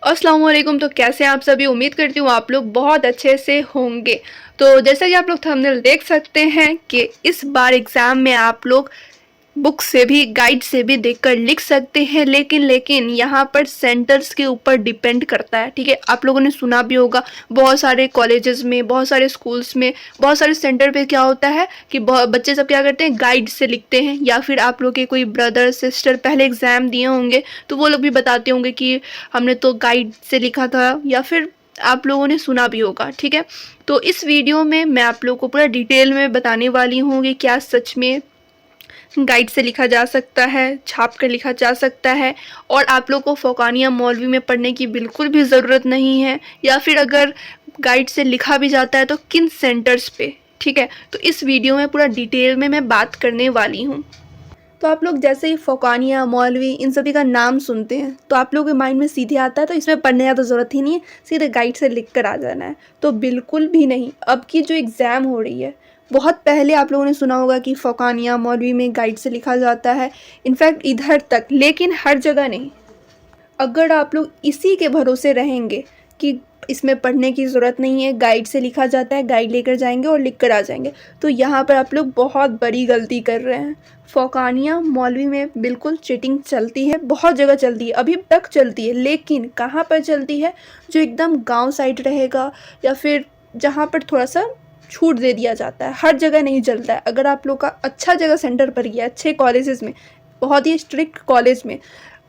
अस्सलाम वालेकुम। तो कैसे हैं आप सभी। उम्मीद करती हूँ आप लोग बहुत अच्छे से होंगे। तो जैसा कि आप लोग थंबनेल देख सकते हैं कि इस बार एग्ज़ाम में आप लोग बुक से भी गाइड से भी देखकर लिख सकते हैं, लेकिन यहाँ पर सेंटर्स के ऊपर डिपेंड करता है। ठीक है, आप लोगों ने सुना भी होगा बहुत सारे कॉलेजेस में, बहुत सारे स्कूल्स में, बहुत सारे सेंटर पे क्या होता है कि बच्चे सब क्या करते हैं, गाइड से लिखते हैं। या फिर आप लोग के कोई ब्रदर सिस्टर पहले एग्ज़ाम दिए होंगे तो वो लोग भी बताते होंगे कि हमने तो गाइड से लिखा था, या फिर आप लोगों ने सुना भी होगा। ठीक है, तो इस वीडियो में मैं आप लोगों को पूरा डिटेल में बताने वाली हूँ कि क्या सच में गाइड से लिखा जा सकता है, छाप कर लिखा जा सकता है, और आप लोग को फ़ौक़ानिया मौलवी में पढ़ने की बिल्कुल भी ज़रूरत नहीं है, या फिर अगर गाइड से लिखा भी जाता है तो किन सेंटर्स पे। ठीक है, तो इस वीडियो में पूरा डिटेल में मैं बात करने वाली हूँ। तो आप लोग जैसे ही फ़ौक़ानिया मौलवी इन सभी का नाम सुनते हैं तो आप लोगों के माइंड में सीधे आता है तो इसमें पढ़ने का तो ज़रूरत ही नहीं है, सीधे गाइड से लिख कर आ जाना है। तो बिल्कुल भी नहीं। अब की जो एग्ज़ाम हो रही है, बहुत पहले आप लोगों ने सुना होगा कि फ़ौक़ानिया मौलवी में गाइड से लिखा जाता है, इनफैक्ट इधर तक, लेकिन हर जगह नहीं। अगर आप लोग इसी के भरोसे रहेंगे कि इसमें पढ़ने की ज़रूरत नहीं है, गाइड से लिखा जाता है, गाइड लेकर जाएंगे और लिख कर आ जाएंगे, तो यहाँ पर आप लोग बहुत बड़ी गलती कर रहे हैं। फ़ौक़ानिया मौलवी में बिल्कुल चीटिंग चलती है, बहुत जगह चलती है, अभी तक चलती है। लेकिन कहाँ पर चलती है? जो एकदम गांव साइड रहेगा या फिर जहाँ पर थोड़ा सा छूट दे दिया जाता है, हर जगह नहीं चलता है। अगर आप लोग का अच्छा जगह सेंटर पर गया, अच्छे कॉलेजेस में, बहुत ही स्ट्रिक्ट कॉलेज में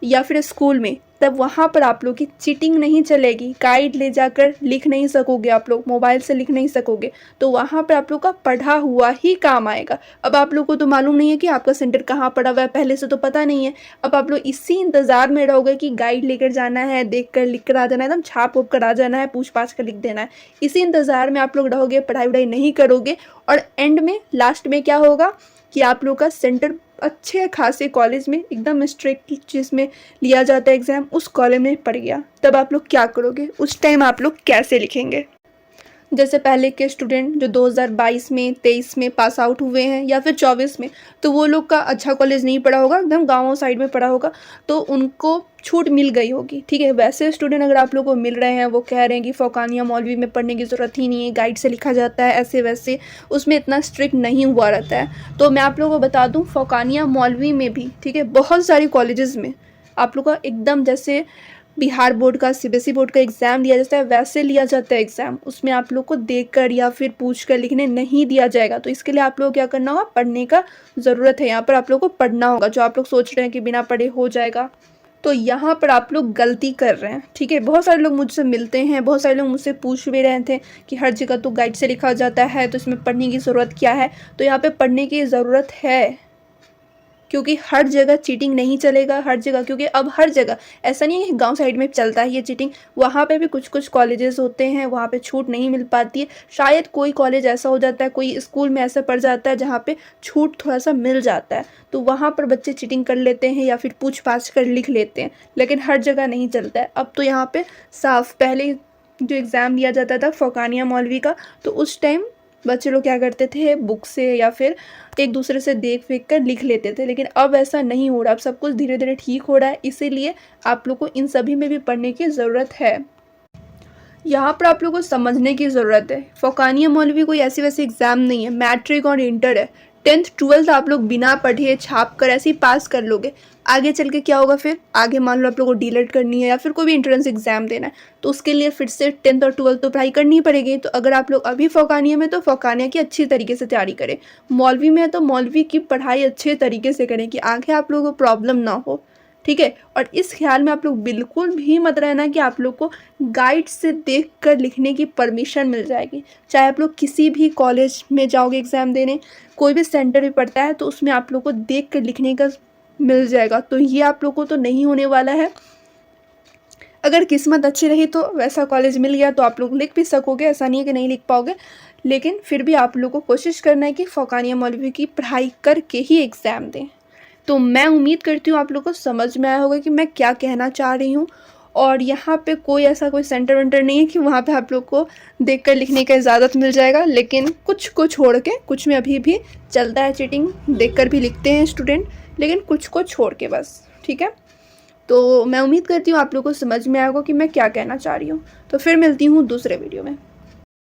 या फिर स्कूल में, तब वहाँ पर आप लोग की चीटिंग नहीं चलेगी। गाइड ले जाकर लिख नहीं सकोगे, आप लोग मोबाइल से लिख नहीं सकोगे, तो वहाँ पर आप लोग का पढ़ा हुआ ही काम आएगा। अब आप लोग को तो मालूम नहीं है कि आपका सेंटर कहाँ पड़ा हुआ है, पहले से तो पता नहीं है। अब आप लोग इसी इंतज़ार में रहोगे कि गाइड लेकर जाना है, देख कर लिख कर आ जाना है, एकदम छाप वोप कर आ जाना है, पूछ पाछ कर लिख देना है। इसी इंतज़ार में आप लोग रहोगे, पढ़ाई वढ़ाई नहीं करोगे, और एंड में लास्ट में क्या होगा कि आप लोग का सेंटर अच्छे खासे कॉलेज में, एकदम स्ट्रिक्ट जिसमें लिया जाता है एग्ज़ाम, उस कॉलेज में पड़ गया। तब आप लोग क्या करोगे? उस टाइम आप लोग कैसे लिखेंगे? जैसे पहले के स्टूडेंट जो 2022 में, 23 में पास आउट हुए हैं या फिर 24 में, तो वो लोग का अच्छा कॉलेज नहीं पढ़ा होगा, एकदम गाँव साइड में पढ़ा होगा, तो उनको छूट मिल गई होगी। ठीक है, वैसे स्टूडेंट अगर आप लोग को मिल रहे हैं, वो कह रहे हैं कि फ़ौक़ानिया मौलवी में पढ़ने की ज़रूरत ही नहीं है, गाइड से लिखा जाता है, ऐसे वैसे, उसमें इतना स्ट्रिक्ट नहीं हुआ रहता है। तो मैं आप लोगों को बता दूँ, फ़ौक़ानिया मौलवी में भी, ठीक है, बहुत सारी कॉलेजेस में आप लोग का एकदम जैसे बिहार बोर्ड का, सीबीएसई बोर्ड का एग्ज़ाम लिया जाता है, वैसे लिया जाता है एग्ज़ाम। उसमें आप लोग को देखकर या फिर पूछकर लिखने नहीं दिया जाएगा। तो इसके लिए आप लोग क्या करना होगा, पढ़ने का ज़रूरत है। यहाँ पर आप लोग को पढ़ना होगा। जो आप लोग सोच रहे हैं कि बिना पढ़े हो जाएगा, तो यहाँ पर आप लोग गलती कर रहे हैं। ठीक है, बहुत सारे लोग मुझसे मिलते हैं, बहुत सारे लोग मुझसे पूछ भी रहे थे कि हर जगह तो गाइड से लिखा जाता है, तो इसमें पढ़ने की ज़रूरत क्या है? तो यहाँ पे पढ़ने की ज़रूरत है, क्योंकि हर जगह चीटिंग नहीं चलेगा। हर जगह, क्योंकि अब हर जगह ऐसा नहीं है कि गांव साइड में चलता है ये चीटिंग, वहाँ पे भी कुछ कुछ कॉलेजेस होते हैं, वहाँ पे छूट नहीं मिल पाती है। शायद कोई कॉलेज ऐसा हो जाता है, कोई स्कूल में ऐसा पड़ जाता है जहाँ पे छूट थोड़ा सा मिल जाता है, तो वहाँ पर बच्चे चीटिंग कर लेते हैं या फिर पूछ पाछ कर लिख लेते हैं, लेकिन हर जगह नहीं चलता है। अब तो यहाँ पर साफ, पहले जो एग्ज़ाम लिया जाता था फ़ौक़ानिया मौलवी का, तो उस टाइम बच्चे लोग क्या करते थे, बुक से या फिर एक दूसरे से देख वेख कर लिख लेते थे। लेकिन अब ऐसा नहीं हो रहा, अब सब कुछ धीरे धीरे ठीक हो रहा है, इसीलिए आप लोग को इन सभी में भी पढ़ने की ज़रूरत है। यहाँ पर आप लोगों को समझने की ज़रूरत है, फ़ौक़ानिया मौलवी कोई ऐसी वैसी एग्ज़ाम नहीं है, मैट्रिक और इंटर है। 10th 12th आप लोग बिना पढ़े छाप कर ऐसे ही पास कर लोगे। आगे चल के क्या होगा फिर? आगे मान लो आप लोगों को डीलेट करनी है या फिर कोई भी एंट्रेंस एग्ज़ाम देना है, तो उसके लिए फिर से 10th और 12th तो पढ़ाई करनी ही पड़ेगी। तो अगर आप लोग अभी फ़ौक़ानिया में, तो फ़ौक़ानिया की अच्छी तरीके से तैयारी करें। मौलवी में है तो मौलवी की पढ़ाई अच्छे तरीके से करें कि आगे आप लोगों को प्रॉब्लम ना हो। ठीक है, और इस ख्याल में आप लोग बिल्कुल भी मत रहना कि आप लोग को गाइड से देखकर लिखने की परमिशन मिल जाएगी। चाहे आप लोग किसी भी कॉलेज में जाओगे एग्ज़ाम देने, कोई भी सेंटर भी पड़ता है, तो उसमें आप लोग को देख कर लिखने का मिल जाएगा। तो ये आप लोग को तो नहीं होने वाला है। अगर किस्मत अच्छी रही तो वैसा कॉलेज मिल गया तो आप लोग लिख भी सकोगे, ऐसा नहीं है कि नहीं लिख पाओगे, लेकिन फिर भी आप लोग को कोशिश करना है कि फ़ौक़ानिया मौलवी की पढ़ाई करके ही एग्ज़ाम दें। तो मैं उम्मीद करती हूँ आप लोग को समझ में आया होगा कि मैं क्या कहना चाह रही हूँ। और यहाँ पे कोई ऐसा कोई सेंटर वेंटर नहीं है कि वहाँ पे आप लोग को देखकर लिखने का इजाज़त मिल जाएगा, लेकिन कुछ को छोड़ के, कुछ में अभी भी चलता है चीटिंग, देखकर भी लिखते हैं स्टूडेंट, लेकिन कुछ को छोड़ के बस। ठीक है, तो मैं उम्मीद करती हूँ आप लोगों को समझ में आएगा कि मैं क्या कहना चाह रही हूँ। तो फिर मिलती हूँ दूसरे वीडियो में।